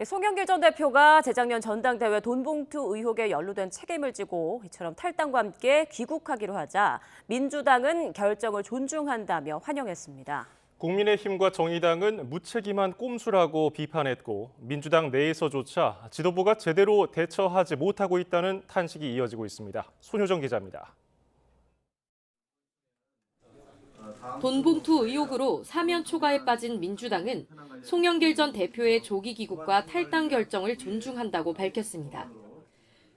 송영길 전 대표가 재작년 전당대회 돈봉투 의혹에 연루된 책임을 지고 이처럼 탈당과 함께 귀국하기로 하자 민주당은 결정을 존중한다며 환영했습니다. 국민의힘과 정의당은 무책임한 꼼수라고 비판했고 민주당 내에서조차 지도부가 제대로 대처하지 못하고 있다는 탄식이 이어지고 있습니다. 손효정 기자입니다. 돈봉투 의혹으로 사면 초과에 빠진 민주당은 송영길 전 대표의 조기 귀국과 탈당 결정을 존중한다고 밝혔습니다.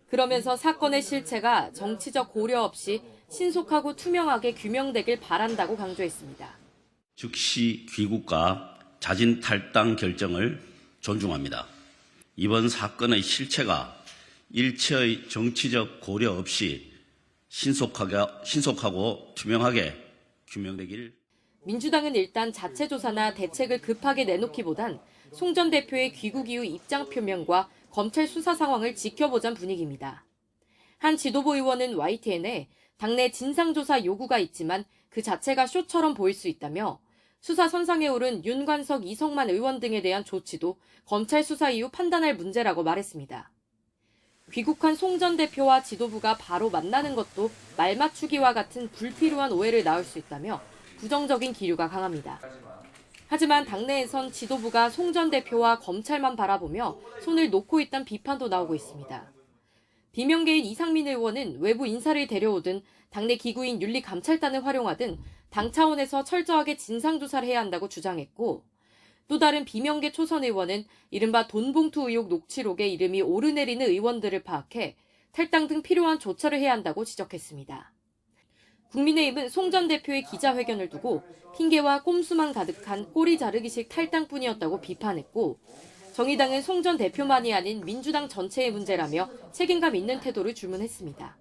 그러면서 사건의 실체가 정치적 고려 없이 신속하고 투명하게 규명되길 바란다고 강조했습니다. 즉시 귀국과 자진 탈당 결정을 존중합니다. 이번 사건의 실체가 일체의 정치적 고려 없이 신속하고 투명하게 규명되길. 민주당은 일단 자체 조사나 대책을 급하게 내놓기보단 송 전 대표의 귀국 이후 입장 표명과 검찰 수사 상황을 지켜보자는 분위기입니다. 한 지도부 의원은 YTN에 당내 진상조사 요구가 있지만 그 자체가 쇼처럼 보일 수 있다며 수사 선상에 오른 윤관석, 이성만 의원 등에 대한 조치도 검찰 수사 이후 판단할 문제라고 말했습니다. 귀국한 송 전 대표와 지도부가 바로 만나는 것도 말맞추기와 같은 불필요한 오해를 낳을 수 있다며 부정적인 기류가 강합니다. 하지만 당내에선 지도부가 송 전 대표와 검찰만 바라보며 손을 놓고 있다는 비판도 나오고 있습니다. 비명계인 이상민 의원은 외부 인사를 데려오든 당내 기구인 윤리감찰단을 활용하든 당 차원에서 철저하게 진상조사를 해야 한다고 주장했고, 또 다른 비명계 초선 의원은 이른바 돈봉투 의혹 녹취록에 이름이 오르내리는 의원들을 파악해 탈당 등 필요한 조처를 해야 한다고 지적했습니다. 국민의힘은 송 전 대표의 기자회견을 두고 핑계와 꼼수만 가득한 꼬리 자르기식 탈당뿐이었다고 비판했고, 정의당은 송 전 대표만이 아닌 민주당 전체의 문제라며 책임감 있는 태도를 주문했습니다.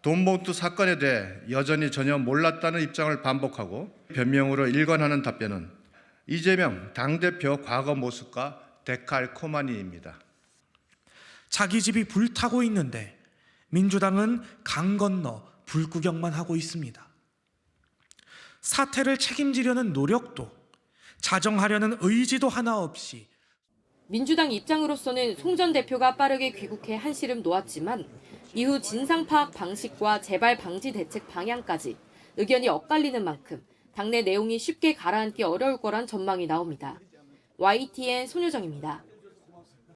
돈봉투 사건에 대해 여전히 전혀 몰랐다는 입장을 반복하고 변명으로 일관하는 답변은 이재명 당대표 과거 모습과 데칼코마니입니다. 자기 집이 불타고 있는데 민주당은 강 건너 불구경만 하고 있습니다. 사태를 책임지려는 노력도 자정하려는 의지도 하나 없이 민주당 입장으로서는 송 전 대표가 빠르게 귀국해 한시름 놓았지만 이후 진상 파악 방식과 재발 방지 대책 방향까지 의견이 엇갈리는 만큼 당내 내용이 쉽게 가라앉기 어려울 거란 전망이 나옵니다. YTN 손효정입니다.